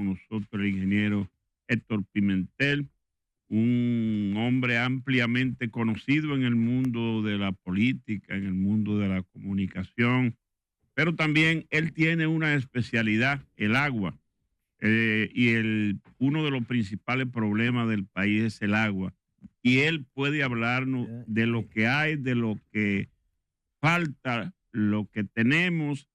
con nosotros el ingeniero Héctor Pimentel, un hombre ampliamente conocido en el mundo de la política, en el mundo de la comunicación, pero también él tiene una especialidad, el agua. Uno de los principales problemas del país es el agua. Y él puede hablarnos de lo que hay, de lo que falta, lo que tenemos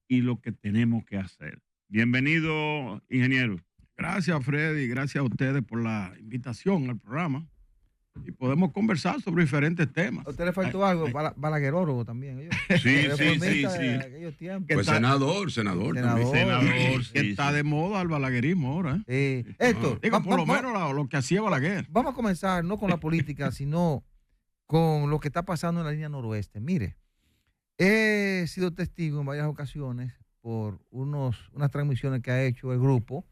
y lo que tenemos que hacer. Bienvenido, ingeniero. Gracias, Freddy. Gracias a ustedes por la invitación al programa. Y podemos conversar sobre diferentes temas. ¿A usted le faltó algo? Balaguerólogo también. Sí. Pues senador. Senador, Que está de moda el balaguerismo ahora. Esto, digo, por lo menos lo que hacía Balaguer. Vamos a comenzar no con la política, sino con lo que está pasando en la línea noroeste. Mire, he sido testigo en varias ocasiones por unas transmisiones que ha hecho el grupo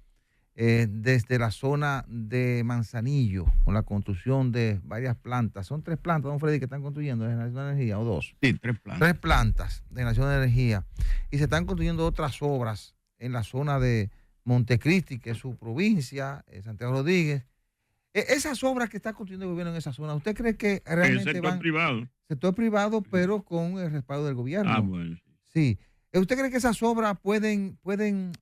desde la zona de Manzanillo, con la construcción de varias plantas. Son 3 plantas, don Freddy, que están construyendo de generación de energía, o 2. Sí, 3 plantas. 3 plantas de generación de energía. Y se están construyendo otras obras en la zona de Montecristi, que es su provincia, Santiago Rodríguez. Esas obras que está construyendo el gobierno en esa zona, ¿usted cree que realmente el sector privado? Sector privado, pero con el respaldo del gobierno. Ah, bueno. Sí. ¿Usted cree que esas obras pueden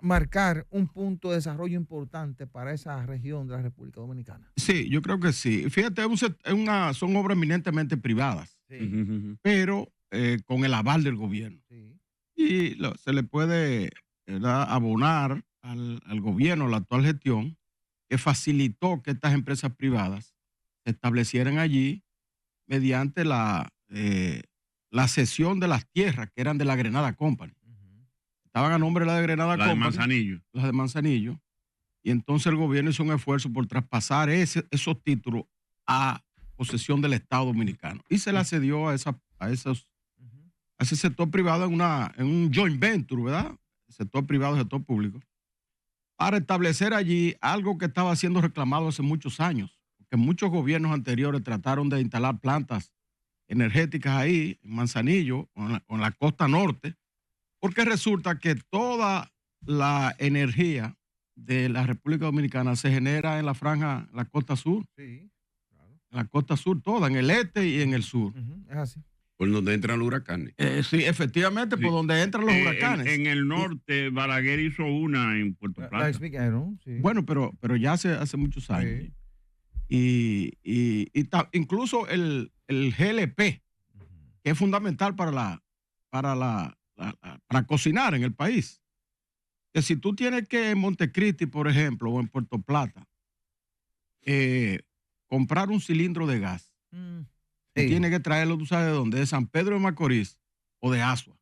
marcar un punto de desarrollo importante para esa región de la República Dominicana? Sí, yo creo que sí. Fíjate, son obras eminentemente privadas, Sí. pero con el aval del gobierno. Sí. Y se le puede abonar al gobierno, la actual gestión, que facilitó que estas empresas privadas se establecieran allí mediante la cesión de las tierras que eran de la Grenada Company. Estaban a nombre de la Grenada Company. Las de Manzanillo. Y entonces el gobierno hizo un esfuerzo por traspasar esos títulos a posesión del Estado Dominicano. Y se la cedió a ese sector privado en un joint venture, ¿verdad? Sector privado y sector público, para establecer allí algo que estaba siendo reclamado hace muchos años, porque muchos gobiernos anteriores trataron de instalar plantas energéticas ahí, en Manzanillo, o en la costa norte, porque resulta que toda la energía de la República Dominicana se genera en la franja, la costa sur. Sí, claro. En la costa sur, toda, en el este y en el sur. Es así. Por donde entran los huracanes. Sí, efectivamente, por donde entran los huracanes. En el norte, Balaguer hizo una en Puerto Plata. Sí. Bueno, pero ya hace muchos años. Sí. Incluso el GLP, que es fundamental para cocinar en el país. Que si tú tienes que en Montecristi, por ejemplo, o en Puerto Plata, comprar un cilindro de gas, tienes que traerlo, tú sabes de dónde, de San Pedro de Macorís o de Asua.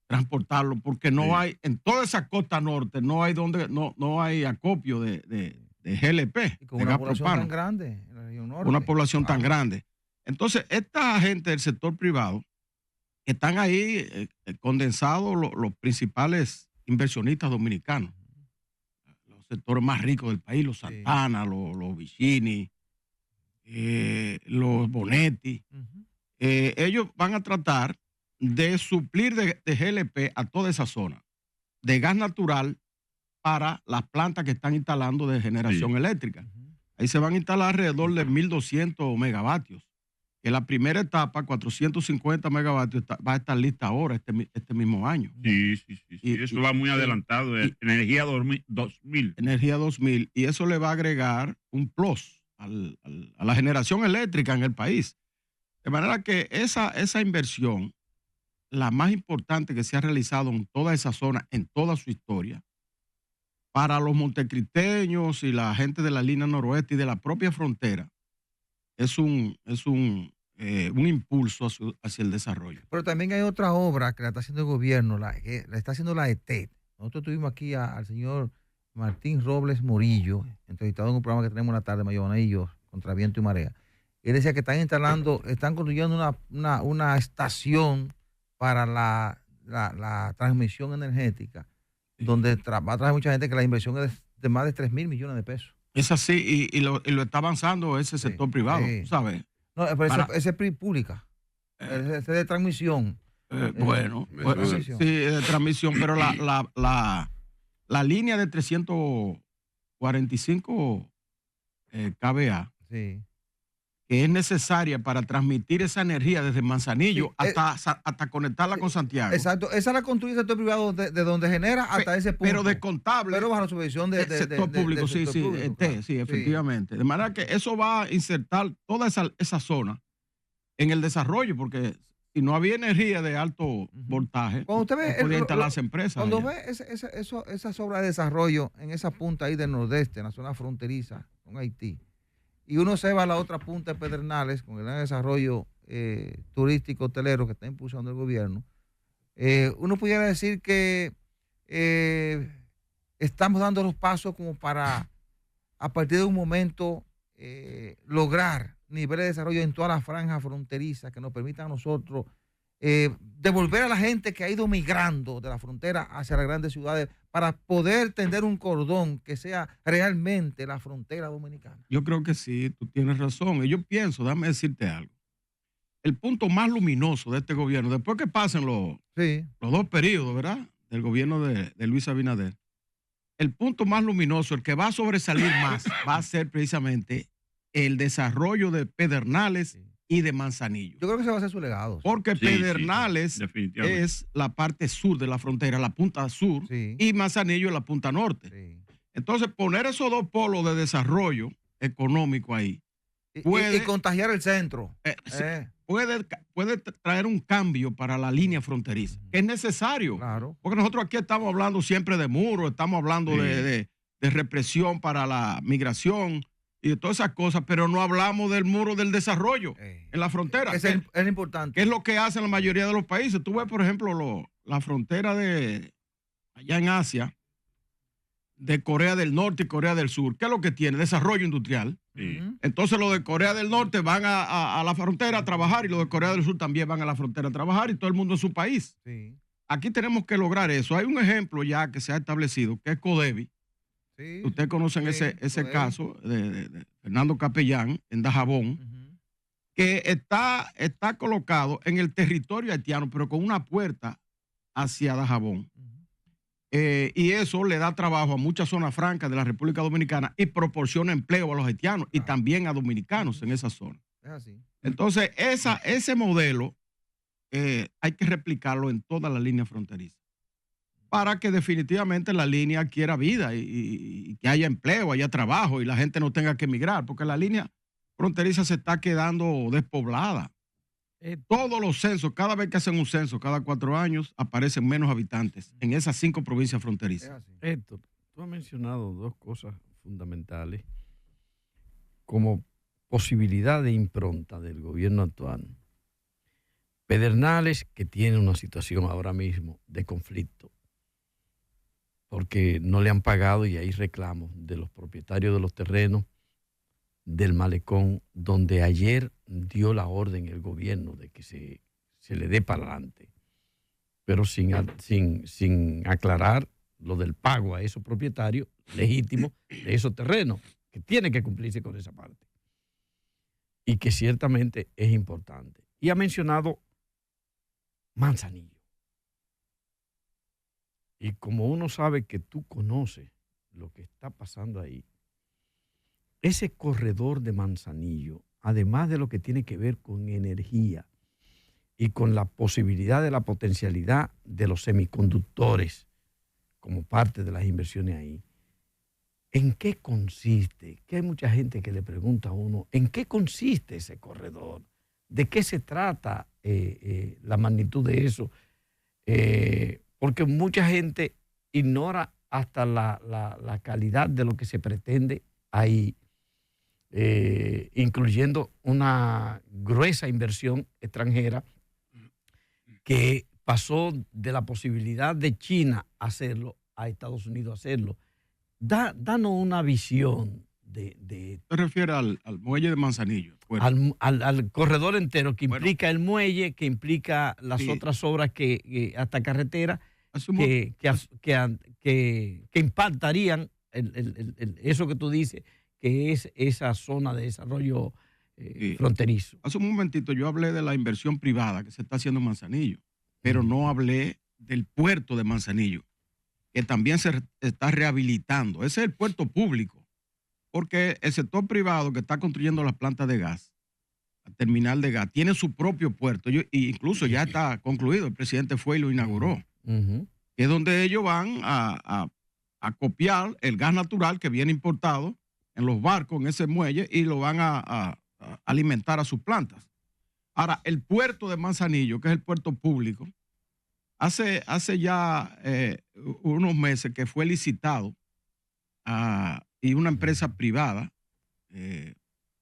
Transportarlo, porque no hay, en toda esa costa norte, no hay acopio de GLP. Y con una población tan grande en la región norte. Una población tan grande. Entonces, esta gente del sector privado, están ahí condensados los principales inversionistas dominicanos, los sectores más ricos del país, los Santana, los Vicini, los Bonetti. Ellos van a tratar de suplir de GLP a toda esa zona de gas natural para las plantas que están instalando de generación eléctrica. Ahí se van a instalar alrededor de 1.200 megavatios. Que la primera etapa, 450 megavatios, va a estar lista ahora, este mismo año. Sí. Eso va muy adelantado. Energía 2000. Energía 2000. Y eso le va a agregar un plus a la generación eléctrica en el país. De manera que esa inversión, la más importante que se ha realizado en toda esa zona, en toda su historia, para los montecristeños y la gente de la línea noroeste y de la propia frontera, es un impulso hacia el desarrollo. Pero también hay otra obra que la está haciendo el gobierno, la está haciendo la ETED. Nosotros tuvimos aquí al señor Martín Robles Morillo, entrevistado en un programa que tenemos en la tarde, Mayona y yo, Contra Viento y Marea. Él decía que están construyendo una estación para la transmisión energética, donde va a traer mucha gente, que la inversión es de más de 3.000 millones de pesos. Es así, y lo está avanzando ese sector privado, ¿sabes? No, pero ese es pública. Ese es de transmisión. Sí, de transmisión, pero la línea de 345 kVA, Sí. que es necesaria para transmitir esa energía desde Manzanillo Sí, hasta conectarla con Santiago. Exacto, esa la construye el sector privado de donde genera hasta ese punto. Pero descontable. Pero bajo la subvención del sector público, del sector público, claro. sí, efectivamente. De manera que eso va a insertar toda esa zona en el desarrollo, porque si no había energía de alto voltaje, Cuando usted ve no podía instalarse empresas. Cuando allá. ve esas obras de desarrollo en esa punta ahí del nordeste, en la zona fronteriza con Haití, y uno se va a la otra punta de Pedernales con el gran desarrollo turístico hotelero que está impulsando el gobierno, uno pudiera decir que estamos dando los pasos como para, a partir de un momento, lograr niveles de desarrollo en toda la franja fronteriza que nos permitan a nosotros devolver a la gente que ha ido migrando de la frontera hacia las grandes ciudades para poder tender un cordón que sea realmente la frontera dominicana. Yo creo que sí, tú tienes razón. Y yo pienso, déjame decirte algo. El punto más luminoso de este gobierno, después que pasen los 2 periodos, ¿verdad?, del gobierno de Luis Abinader, el punto más luminoso, el que va a sobresalir más, va a ser precisamente el desarrollo de Pedernales y de Manzanillo. Yo creo que ese va a ser su legado. Porque Pedernales es la parte sur de la frontera, la punta sur, y Manzanillo es la punta norte. Entonces, poner esos 2 polos de desarrollo económico ahí y contagiar el centro. Puede traer un cambio para la línea fronteriza, que es necesario. Claro. Porque nosotros aquí estamos hablando siempre de muros, estamos hablando de represión para la migración y de todas esas cosas, pero no hablamos del muro del desarrollo en la frontera. Es importante. Que es lo que hacen la mayoría de los países. Tú ves, por ejemplo, la frontera de allá en Asia, de Corea del Norte y Corea del Sur. ¿Qué es lo que tiene? Desarrollo industrial. Entonces los de Corea del Norte van a la frontera a trabajar y los de Corea del Sur también van a la frontera a trabajar y todo el mundo en su país. Aquí tenemos que lograr eso. Hay un ejemplo ya que se ha establecido, que es Codevi. Ustedes conocen ese caso de Fernando Capellán en Dajabón, que está colocado en el territorio haitiano, pero con una puerta hacia Dajabón. Y eso le da trabajo a muchas zonas francas de la República Dominicana y proporciona empleo a los haitianos y también a dominicanos en esa zona. Es así. Entonces, ese modelo hay que replicarlo en toda la línea fronteriza para que definitivamente la línea adquiera vida y que haya empleo, haya trabajo y la gente no tenga que emigrar, porque la línea fronteriza se está quedando despoblada. Todos los censos, cada vez que hacen un censo, cada 4 años, aparecen menos habitantes en esas 5 provincias fronterizas. Héctor, tú has mencionado 2 cosas fundamentales como posibilidad de impronta del gobierno actual. Pedernales, que tiene una situación ahora mismo de conflicto, porque no le han pagado y hay reclamos de los propietarios de los terrenos del malecón, donde ayer dio la orden el gobierno de que se le dé para adelante, pero sin aclarar lo del pago a esos propietarios legítimos de esos terrenos, que tiene que cumplirse con esa parte y que ciertamente es importante. Y ha mencionado Manzanillo. Y como uno sabe que tú conoces lo que está pasando ahí, ese corredor de Manzanillo, además de lo que tiene que ver con energía y con la posibilidad de la potencialidad de los semiconductores como parte de las inversiones ahí, ¿en qué consiste? Que hay mucha gente que le pregunta a uno, ¿en qué consiste ese corredor? ¿De qué se trata la magnitud de eso? Porque mucha gente ignora hasta la calidad de lo que se pretende ahí, incluyendo una gruesa inversión extranjera que pasó de la posibilidad de China hacerlo a Estados Unidos hacerlo. Danos una visión de ¿Te refieres al muelle de Manzanillo? Al corredor entero, que implica el muelle, que implica las otras obras que hasta carretera, que impactarían eso que tú dices, que es esa zona de desarrollo fronterizo. Hace un momentito yo hablé de la inversión privada que se está haciendo en Manzanillo, pero no hablé del puerto de Manzanillo, que también se está rehabilitando. Ese es el puerto público, porque el sector privado que está construyendo las plantas de gas, la terminal de gas, tiene su propio puerto. Incluso ya está concluido, el presidente fue y lo inauguró. Que es donde ellos van a copiar el gas natural que viene importado en los barcos, en ese muelle, y lo van a alimentar a sus plantas. Ahora, el puerto de Manzanillo, que es el puerto público, hace ya unos meses que fue licitado y una empresa privada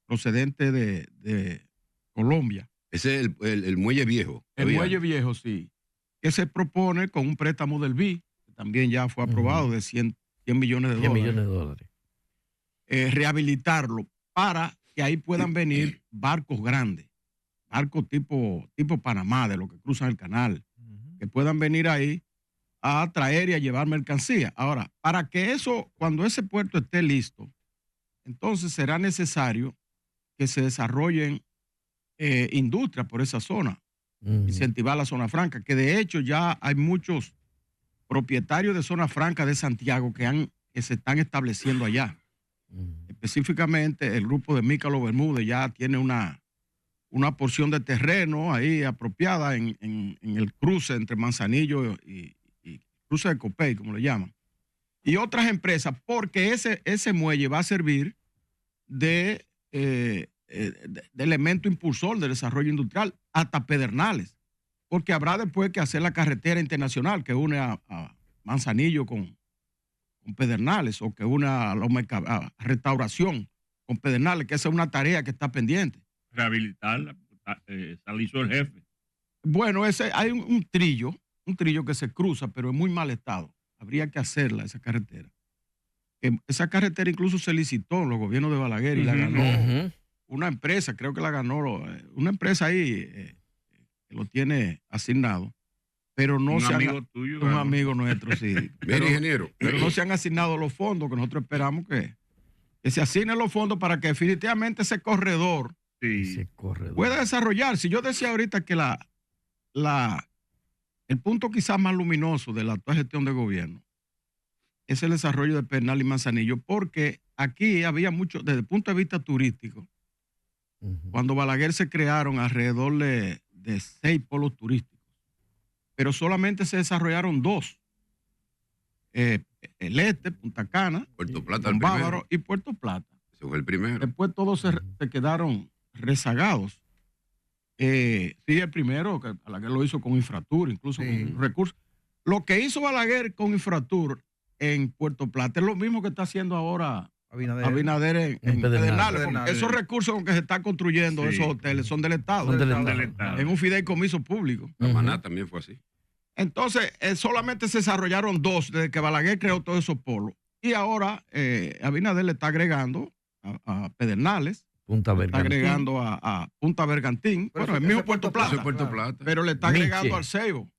procedente de Colombia. Ese es el muelle viejo. El muelle viejo, sí. Que se propone con un préstamo del BID, que también ya fue aprobado, de 100 millones de 100 dólares. millones de dólares. Rehabilitarlo para que ahí puedan venir barcos grandes, barcos tipo Panamá, de los que cruzan el canal, que puedan venir ahí a traer y a llevar mercancía. Ahora, para que eso, cuando ese puerto esté listo, entonces será necesario que se desarrollen industrias por esa zona, incentivar la zona franca, que de hecho ya hay muchos propietarios de zona franca de Santiago que se están estableciendo allá. Específicamente el grupo de Mícalo Bermúdez ya tiene una porción de terreno ahí apropiada en el cruce entre Manzanillo y cruce de Copey, como le llaman. Y otras empresas, porque ese muelle va a servir de elemento impulsor del desarrollo industrial hasta Pedernales, porque habrá después que hacer la carretera internacional que une a Manzanillo con Pedernales, o que une a Restauración con Pedernales, que esa es una tarea que está pendiente. Rehabilitarla, la hizo el jefe. Bueno, hay un trillo que se cruza, pero en muy mal estado. Habría que hacerla, esa carretera. Esa carretera incluso se licitó en los gobiernos de Balaguer y la ganó una empresa, creo que la ganó una empresa ahí que lo tiene asignado, pero no se un amigo nuestro, sí. Mira, ingeniero. Pero no se han asignado los fondos, que nosotros esperamos que se asignen los fondos para que definitivamente ese corredor pueda desarrollar. Si yo decía ahorita que el punto quizás más luminoso de la actual gestión de gobierno es el desarrollo de Pedernales y Manzanillo, porque aquí había mucho, desde el punto de vista turístico, cuando Balaguer se crearon alrededor de 6 polos turísticos, pero solamente se desarrollaron 2. El Este, Punta Cana, Puerto Plata, Don Bávaro y Puerto Plata. Ese fue el primero. Después todos se quedaron rezagados. Sí, el primero, que Balaguer lo hizo con Infratur, incluso con recursos. Lo que hizo Balaguer con Infratur en Puerto Plata es lo mismo que está haciendo ahora Abinader en Pedernales. Esos recursos con que se están construyendo esos hoteles son del Estado. En un fideicomiso público. Maná también fue así. Entonces, solamente se desarrollaron 2 desde que Balaguer creó todos esos polos. Y ahora Abinader le está agregando a Pedernales, Punta está agregando a Punta Bergantín, Pero el mismo Puerto Plata, Pero le está agregando al Ceibo,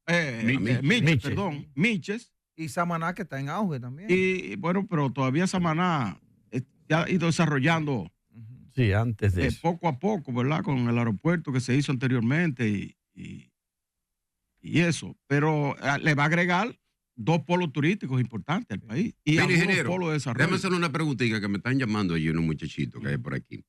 Miches. Y Samaná, que está en auge también. Y bueno, pero todavía Samaná ya ha ido desarrollando antes de eso. Poco a poco, ¿verdad? Con el aeropuerto que se hizo anteriormente y eso. Pero le va a agregar 2 polos turísticos importantes al país. Y mira, algunos ingeniero, polos de desarrollo. déjame hacerle una preguntita que me están llamando allí unos muchachitos que hay por aquí.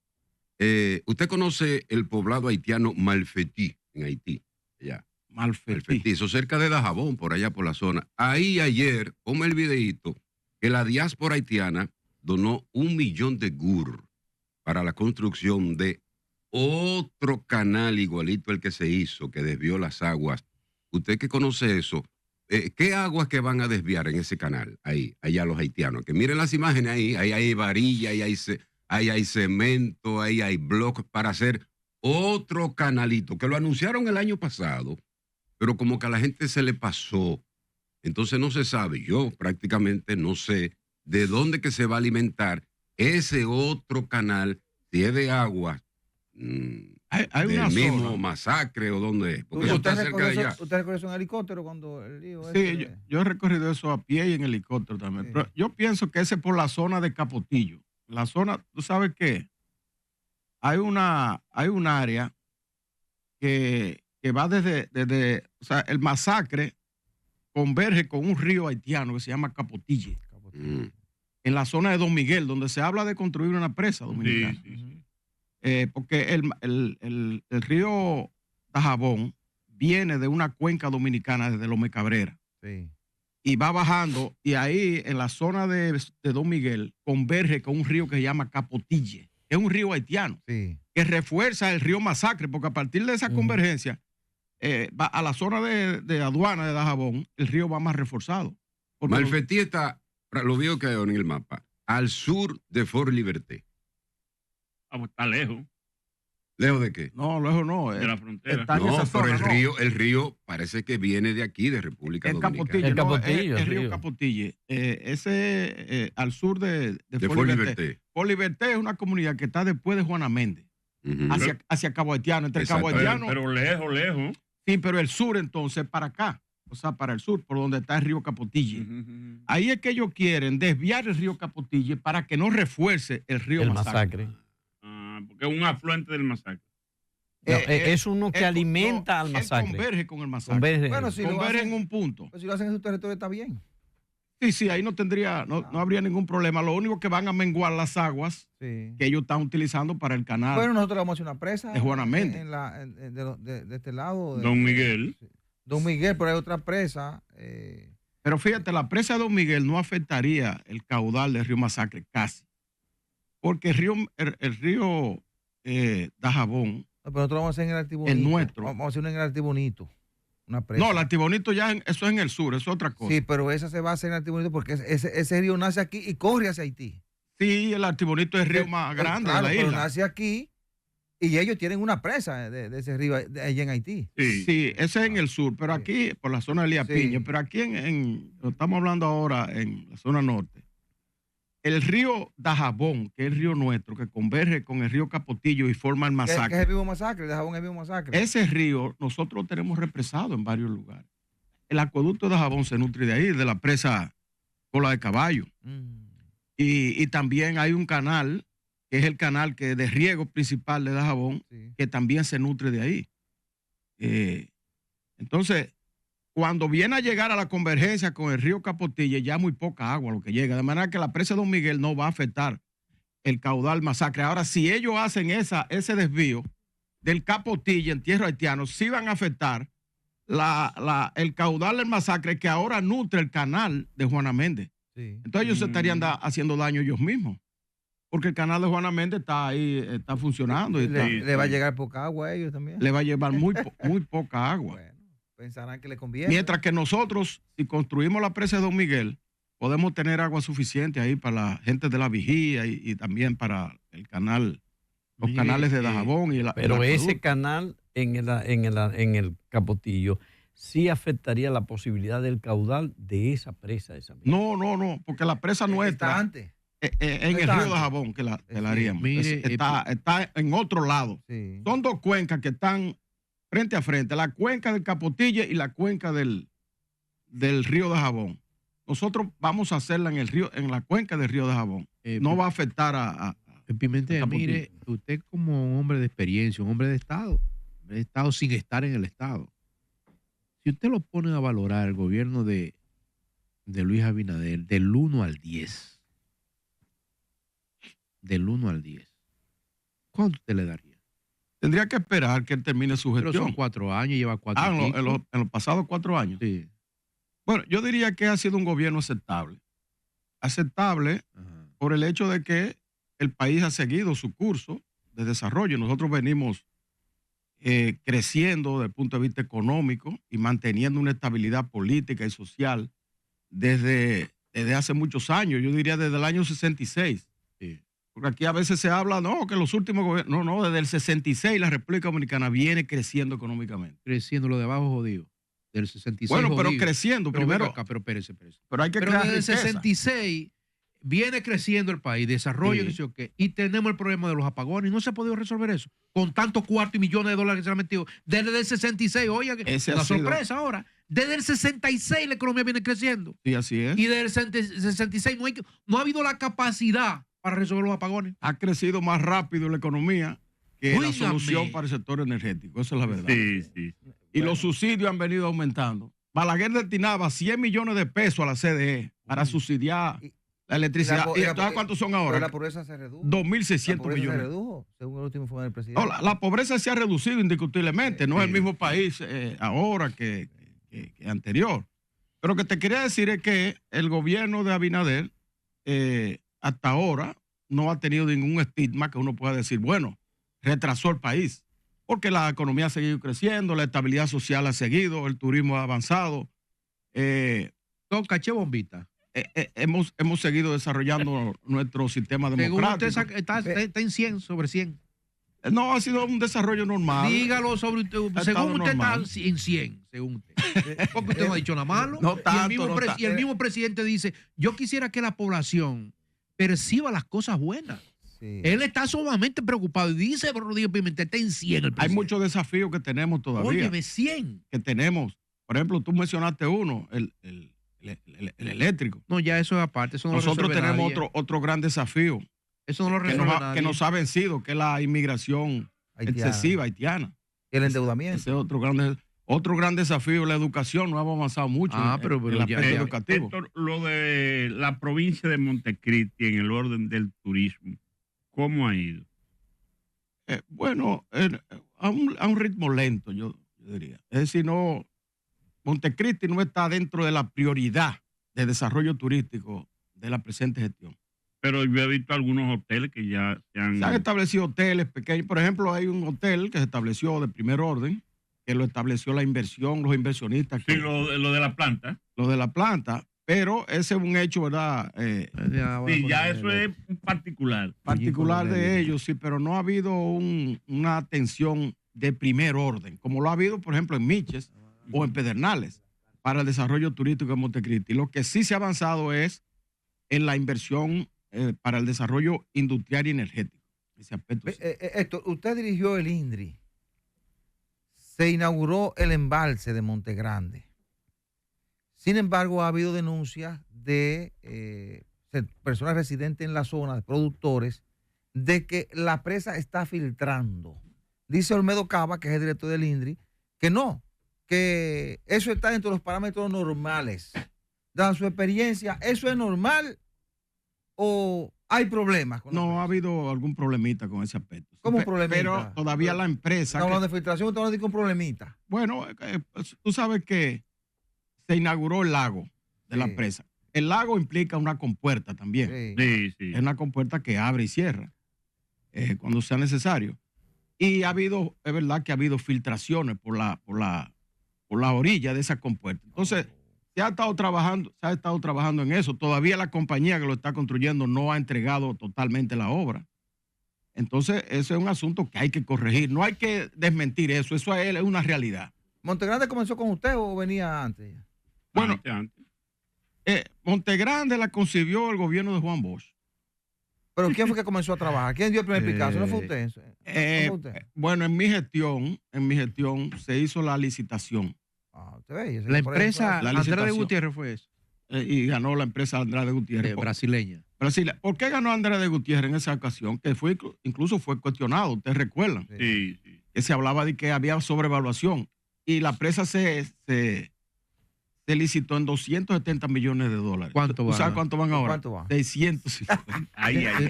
¿Usted conoce el poblado haitiano Malfetí en Haití? Allá. Malfetí, eso cerca de Dajabón, por allá por la zona. Ahí ayer, ponme el videíto, que la diáspora haitiana donó 1 millón de gur para la construcción de otro canal igualito al que se hizo, que desvió las aguas. Usted que conoce eso, ¿qué aguas que van a desviar en ese canal? Ahí, allá los haitianos. Que miren las imágenes ahí hay varilla, ahí hay cemento, ahí hay bloques para hacer otro canalito, que lo anunciaron el año pasado, pero como que a la gente se le pasó. Entonces no se sabe, yo prácticamente no sé de dónde que se va a alimentar ese otro canal, si es de agua, hay del una mismo zona. Masacre o dónde, porque eso está cerca de allá. ¿Usted recorrió eso en helicóptero cuando el lío Sí, yo he recorrido eso a pie y en helicóptero también. Sí. Pero yo pienso que ese es por la zona de Capotillo. La zona, ¿tú sabes qué? Hay un área que va desde, o sea, el Masacre converge con un río haitiano que se llama Capotille, en la zona de Don Miguel, donde se habla de construir una presa dominicana. Porque el río Dajabón viene de una cuenca dominicana desde Lome Cabrera. Sí. Y va bajando, y ahí en la zona de Don Miguel converge con un río que se llama Capotille, que es un río haitiano, Sí. que refuerza el río Masacre, porque a partir de esa convergencia, va a la zona de aduana de Dajabón, el río va más reforzado. Malfetí está, lo veo que en el mapa, al sur de Fort Liberté. Está lejos ¿Lejos de qué? No, lejos no. de la frontera. está en No, esa pero zona, el río parece que viene de aquí, de República El Dominicana. Capotille, El no, Capotillo, el el río río. Capotille. Ese al sur de De Fort Fort Liberté. Liberté. Fort Liberté es una comunidad que está después de Juana Méndez, Ujú. hacia Cabo Haitiano, entre Cabo Exacto. Haitiano. Pero lejos. Sí, pero el sur entonces para acá, o sea, para el sur, por donde está el río Capotille. Ahí es que ellos quieren desviar el río Capotille para que no refuerce el río El Masacre. masacre. Porque es un afluente del masacre. No, es uno que Él- alimenta no, al él masacre. converge con el masacre. Converge. Bueno, si lo Converge hacen- en un punto. Pues si lo hacen en su territorio está bien. Sí, ahí no habría ningún problema. Lo único que van a menguar las aguas Sí. que ellos están utilizando para el canal. Bueno, nosotros le vamos a hacer una presa De Juana Méndez. de este lado. Don Miguel. Don Miguel, pero hay otra presa. Pero fíjate, la presa de Don Miguel no afectaría el caudal del río Masacre casi. Porque el río Dajabón, No, pero nosotros vamos a hacer en el Altibonito. El nuestro. Vamos a hacer una en el Altibonito. Una presa. no, el Altibonito ya eso es en el sur, eso es otra cosa. Sí, pero esa se va a hacer en el Altibonito porque ese río nace aquí y corre hacia Haití. Sí, el Altibonito es el río más grande Claro, de la pero isla. nace aquí y ellos tienen una presa de ese río allá en Haití. Sí, ese es en el sur, pero Sí. aquí, por la zona de Elías Sí. Piña, pero aquí estamos hablando ahora en la zona norte. El río Dajabón, que es el río nuestro, que converge con el río Capotillo y forma el Que es masacre. el mismo masacre, de Jabón es el mismo masacre. Ese río nosotros lo tenemos represado en varios lugares. El acueducto de Dajabón se nutre de ahí, de la presa Cola de Caballo. Y también hay un canal, que es el canal que de riego principal de Dajabón, Sí. que también se nutre de ahí. Entonces, cuando viene a llegar a la convergencia con el río Capotille, ya muy poca agua lo que llega. De manera que la presa de Don Miguel no va a afectar el caudal masacre. Ahora, si ellos hacen ese desvío del Capotille en tierra haitiano, sí van a afectar el caudal del masacre que ahora nutre el canal de Juana Méndez. Sí. Entonces ellos se estarían haciendo daño ellos mismos. Porque el canal de Juana Méndez está ahí, está funcionando. Y Le va a llegar poca agua a ellos también. le va a llevar muy poca agua. Bueno, pensarán que le conviene. Mientras que nosotros, si construimos la presa de Don Miguel, podemos tener agua suficiente ahí para la gente de la vigía y también para el canal, los Mire, canales de Dajabón y Pero el ese acueducto. canal en el Capotillo sí afectaría la posibilidad del caudal de esa presa. No, porque la presa Está nuestra antes. en el está río antes. Dajabón que la Sí, haríamos. mire, Está en otro lado. Sí. Son dos cuencas que están frente a frente, la cuenca del Capotille y la cuenca del río Dajabón. Nosotros vamos a hacerla en la cuenca del río Dajabón. No va a afectar a Pimentel, Capotille. mire, usted como un hombre de experiencia, un hombre de Estado sin estar en el Estado. Si usted lo pone a valorar el gobierno de Luis Abinader del 1 al 10, ¿cuánto usted le daría? Tendría que esperar que él termine su Pero son gestión. 4 años, lleva 4 En los pasados 4 años. Sí. Bueno, yo diría que ha sido un gobierno aceptable. Aceptable Ajá. por el hecho de que el país ha seguido su curso de desarrollo. Nosotros venimos creciendo desde el punto de vista económico y manteniendo una estabilidad política y social desde hace muchos años. Yo diría desde el año 66. Sí. Porque aquí a veces se habla, no, que los últimos gobiernos, no, desde el 66 la República Dominicana viene creciendo económicamente. Creciendo lo de abajo jodido. Del 66 Bueno, pero jodido. creciendo Pero primero, venga acá, pero espérese. pero hay que Pero crear desde el riqueza. 66 viene creciendo el país, desarrollo, Sí. qué sé yo qué, y tenemos el problema de los apagones y no se ha podido resolver eso. Con tantos cuartos y millones de dólares que se han metido desde el 66, oiga, Ese una ha sido- sorpresa ahora. Desde el 66 la economía viene creciendo. Sí, así es. Y desde el 66 no ha habido la capacidad para resolver los apagones. Ha crecido más rápido la economía que la Óigame. solución para el sector energético. Esa es la verdad. Sí. Y los subsidios han venido aumentando. Balaguer destinaba 100 millones de pesos a la CDE para subsidiar la electricidad. ¿Y entonces cuántos son ahora? La pobreza se redujo. 2.600 millones. Se redujo, según el último informe del presidente. No, la pobreza se ha reducido indiscutiblemente. No es el mismo país ahora que anterior. Pero lo que te quería decir es que el gobierno de Abinader hasta ahora no ha tenido ningún estigma que uno pueda decir, bueno, retrasó el país. Porque la economía ha seguido creciendo, la estabilidad social ha seguido, el turismo ha avanzado. Con caché bombita. Hemos seguido desarrollando nuestro sistema democrático. Según usted está en 100 sobre 100. No, ha sido un desarrollo normal. Dígalo sobre usted. Según usted normal. está en 100, según usted. Porque usted no ha dicho nada malo. No tanto, y el mismo presidente dice, yo quisiera que la población perciba las cosas buenas. Sí. Él está sumamente preocupado y dice, Rodríguez Pimentel, está en 100 el presidente. Hay muchos desafíos que tenemos todavía. Óyeme, 100. Que tenemos. Por ejemplo, tú mencionaste uno, el eléctrico. No, ya eso es aparte. Eso no Nosotros lo tenemos nadie. otro gran desafío Eso no lo resuelve nadie. que nos ha vencido, que es la inmigración excesiva haitiana. El endeudamiento. Ese es otro gran desafío. La educación no hemos avanzado mucho en el aspecto educativo. Héctor, lo de la provincia de Montecristi en el orden del turismo, ¿cómo ha ido? Bueno, a un ritmo lento, yo diría. Es decir, Montecristi no está dentro de la prioridad de desarrollo turístico de la presente gestión. Pero yo he visto algunos hoteles que ya se han establecido hoteles pequeños. Por ejemplo, hay un hotel que se estableció de primer orden, que lo estableció la inversión, los inversionistas. Sí, lo de la planta. Lo de la planta, pero ese es un hecho, ¿verdad? Sí, ya eso es particular. Particular de ellos, sí, pero no ha habido una atención de primer orden, como lo ha habido, por ejemplo, en Miches o en Pedernales, para el desarrollo turístico de Montecristi. Lo que sí se ha avanzado es en la inversión para el desarrollo industrial y energético. Ese aspecto. Héctor, usted dirigió el INDRI. Se inauguró el embalse de Montegrande. Sin embargo, ha habido denuncias de personas residentes en la zona, de productores, de que la presa está filtrando. Dice Olmedo Cava, que es el director del INDRI, que no, que eso está dentro de los parámetros normales. Dada su experiencia, ¿eso es normal o hay problemas? No, ha habido algún problemita con ese aspecto. ¿Cómo un problemita? Pero todavía la empresa... Estamos hablando de filtración, estamos hablando de un problemita. Bueno, tú sabes que se inauguró el lago de la presa. El lago implica una compuerta también. Sí. Es una compuerta que abre y cierra cuando sea necesario. Y es verdad que ha habido filtraciones por la orilla de esa compuerta. Entonces, se ha estado trabajando en eso. Todavía la compañía que lo está construyendo no ha entregado totalmente la obra. Entonces, eso es un asunto que hay que corregir. No hay que desmentir eso. Eso es una realidad. ¿Montegrande comenzó con usted o venía antes? Bueno, antes. Montegrande la concibió el gobierno de Juan Bosch. ¿Pero quién fue que comenzó a trabajar? ¿Quién dio el primer Picasso? ¿No fue usted? ¿No fue usted? Bueno, en mi gestión se hizo la licitación. Usted ve, la empresa la Andrade Gutiérrez fue eso. Y ganó la empresa Andrade Gutiérrez. Brasileña. ¿Por qué ganó Andrade Gutiérrez en esa ocasión? Que incluso fue cuestionado, ustedes recuerdan. Sí. Que se hablaba de que había sobrevaluación. Y la empresa se licitó en $270 millones. ¿Cuánto van? ¿Sabes cuánto van ahora? ¿Cuánto va? 650.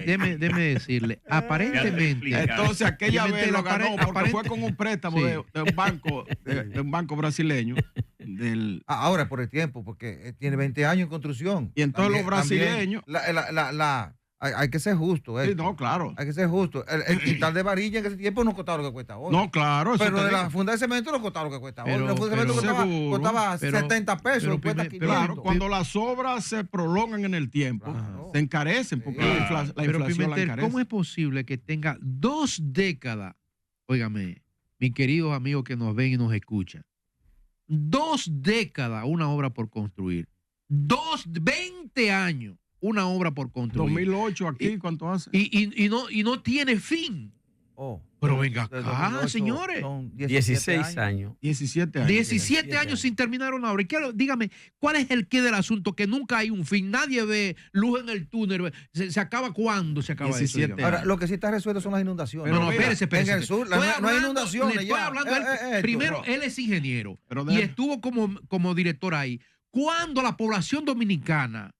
Déjeme decirle, aparentemente. Entonces aquella vez lo ganó porque fue con un préstamo de un banco brasileño. Ahora por el tiempo, porque tiene 20 años en construcción. Y entonces los brasileños... Hay que ser justo. Sí, no, claro. Hay que ser justo. El quintal de varilla en ese tiempo no costaba lo que cuesta hoy. No, claro. Pero de la funda de cemento no costaba lo que cuesta hoy. La funda de cemento costaba 70 pesos. Claro, cuando las obras se prolongan en el tiempo, se encarecen porque la inflación la encarece. ¿Cómo es posible que tenga 2 décadas, óigame, mis queridos amigos que nos ven y nos escuchan, 2 décadas una obra por construir, 20 años una obra por construir? 2008 aquí, ¿cuánto hace? Y no tiene fin. Pero venga acá, señores. Son 16 años. 17 años. 17 años sin terminar una obra. Dígame, ¿cuál es el qué del asunto? Que nunca hay un fin, nadie ve luz en el túnel. ¿Se acaba cuándo se acaba 17 eso? Ahora, lo que sí está resuelto son las inundaciones. No, mira, espérese. En el sur, no hay inundaciones. Le estoy ya. hablando a él. Primero, él es ingeniero y estuvo como director ahí. ¿Cuándo la población dominicana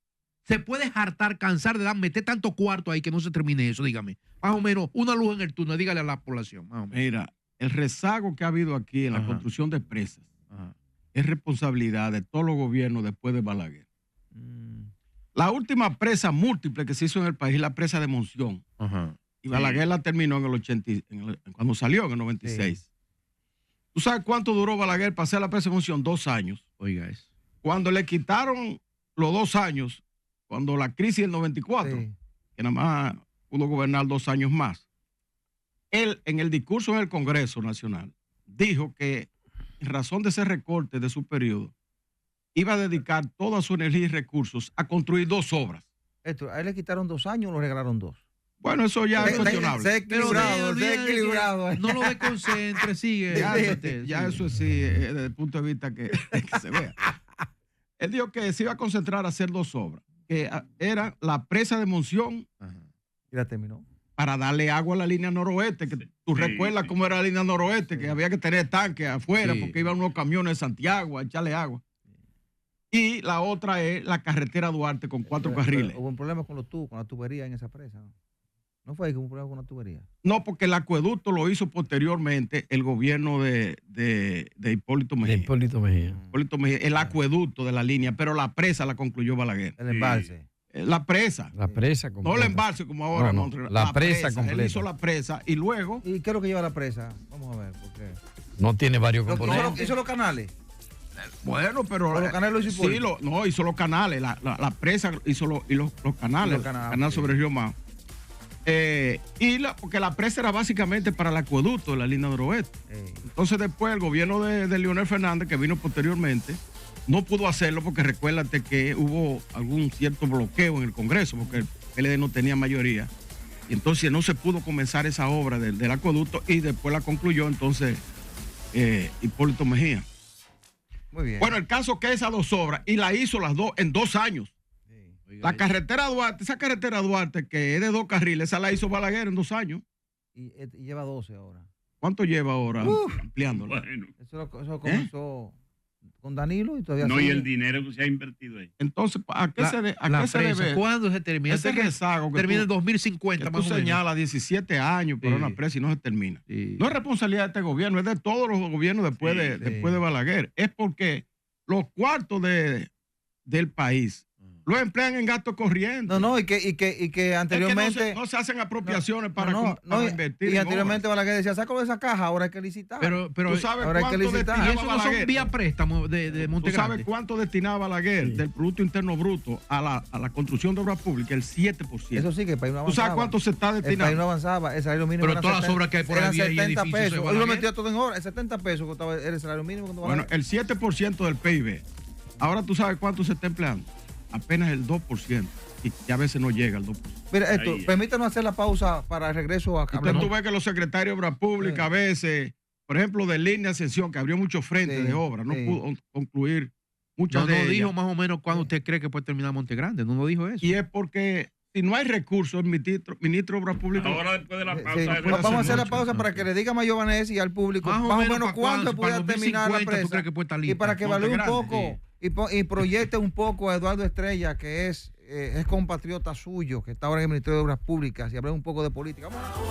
se puede hartar, cansar de meter tanto cuarto ahí que no se termine eso? Dígame. Más o menos, una luz en el túnel, dígale a la población. Más o menos. Mira, el rezago que ha habido aquí en la construcción de presas es responsabilidad de todos los gobiernos después de Balaguer. La última presa múltiple que se hizo en el país es la presa de Monción. Y Balaguer la terminó en el 80, cuando salió en el 96. Sí. ¿Tú sabes cuánto duró Balaguer para hacer la presa de Monción? 2 años. Oiga eso. Cuando le quitaron los 2 años, cuando la crisis del 94, que nada más pudo gobernar 2 años más, él en el discurso en el Congreso Nacional dijo que en razón de ese recorte de su periodo iba a dedicar toda su energía y recursos a construir 2 obras. ¿A él le quitaron 2 años o lo regalaron 2? Bueno, eso ya es cuestionable. Se equilibrado. No lo desconcentre, sigue. Ya eso sí, desde el punto de vista que se vea. Él dijo que se iba a concentrar a hacer 2 obras, que era la presa de Monción. Y la terminó. Para darle agua a la línea noroeste, que tú recuerdas cómo era la línea noroeste, que había que tener tanques afuera porque iban unos camiones de Santiago a echarle agua. Y la otra es la carretera Duarte con 4 carriles. Hubo un problema con la tubería en esa presa, ¿no? ¿No fue ahí que hubo un problema con la tubería? No, porque el acueducto lo hizo posteriormente el gobierno de Hipólito Mejía. Hipólito Mejía. El acueducto de la línea, pero la presa la concluyó Balaguer. El embalse. La presa. La presa completa. No el embalse como ahora. No, la presa completa. Él hizo la presa y luego... ¿Y qué es lo que lleva la presa? Vamos a ver, porque... No tiene varios componentes. ¿Hizo los canales? Bueno, pero los canales lo hizo Hipólito. Sí, hizo los canales. La presa hizo los canales. Los canal sobre el río Mao. Porque la presa era básicamente para el acueducto de la línea noroeste. Entonces después el gobierno de Leonel Fernández, que vino posteriormente, no pudo hacerlo porque recuérdate que hubo algún cierto bloqueo en el Congreso porque el PLD no tenía mayoría. Y entonces no se pudo comenzar esa obra del acueducto y después la concluyó entonces Hipólito Mejía. Muy bien. Bueno, el caso es que esas 2 obras, y la hizo las 2 en 2 años. La carretera Duarte, esa carretera Duarte que es de 2 carriles, esa la hizo Balaguer en 2 años. Y lleva 12 ahora. ¿Cuánto lleva ahora ampliándola? Bueno. Eso comenzó con Danilo y todavía no, sigue. y el dinero que se ha invertido ahí. Entonces, ¿a qué se debe? ¿Cuándo se termina? Ese rezago que termina en 2050 que más tú o menos. señalas 17 años para una presa y no se termina. No es responsabilidad de este gobierno, es de todos los gobiernos después de Balaguer. Es porque los cuartos del país lo emplean en gastos corrientes. No, y que anteriormente... Es que no se hacen apropiaciones para invertir. Y anteriormente Balaguer decía, sácalo de esa caja, ahora hay que licitar. Pero ¿tú sabes ahora hay que cuánto licitar. destinaba eso no Balaguer? son vía préstamo de Monte ¿Tú sabes Grande? cuánto destinaba Balaguer del Producto Interno Bruto a la construcción de obras públicas? El 7%. Eso sí, que el país no avanzaba. ¿Tú sabes cuánto se está destinando? El país no avanzaba, el salario mínimo Pero todas las obras que hay por ahí eran y 70 edificios pesos. Él lo metió todo en obras, 70 pesos costaba el salario mínimo. Bueno, el 7% del PIB. Ahora tú sabes cuánto se está empleando. Apenas el 2%. Y a veces no llega al 2%. Mira, esto, permítanos hacer la pausa para el regreso a... Entonces tú ves que los secretarios de Obras Públicas a veces, por ejemplo, de Línea Ascensión, que abrió muchos frentes de obras, no pudo concluir muchas de ellas. No dijo más o menos cuándo usted cree que puede terminar Monte Grande, no dijo eso. Y es porque si no hay recursos, el ministro de Obras Públicas... Ahora después de la pausa... Vamos a hacer la pausa para que le diga a Mayo Vanés y al público más o menos cuándo puede terminar la presa. ¿Tú crees que puede estar lista? Y para que evalúe un poco y proyecte un poco a Eduardo Estrella, que es compatriota suyo, que está ahora en el Ministerio de Obras Públicas, y hablar un poco de política. Vamos.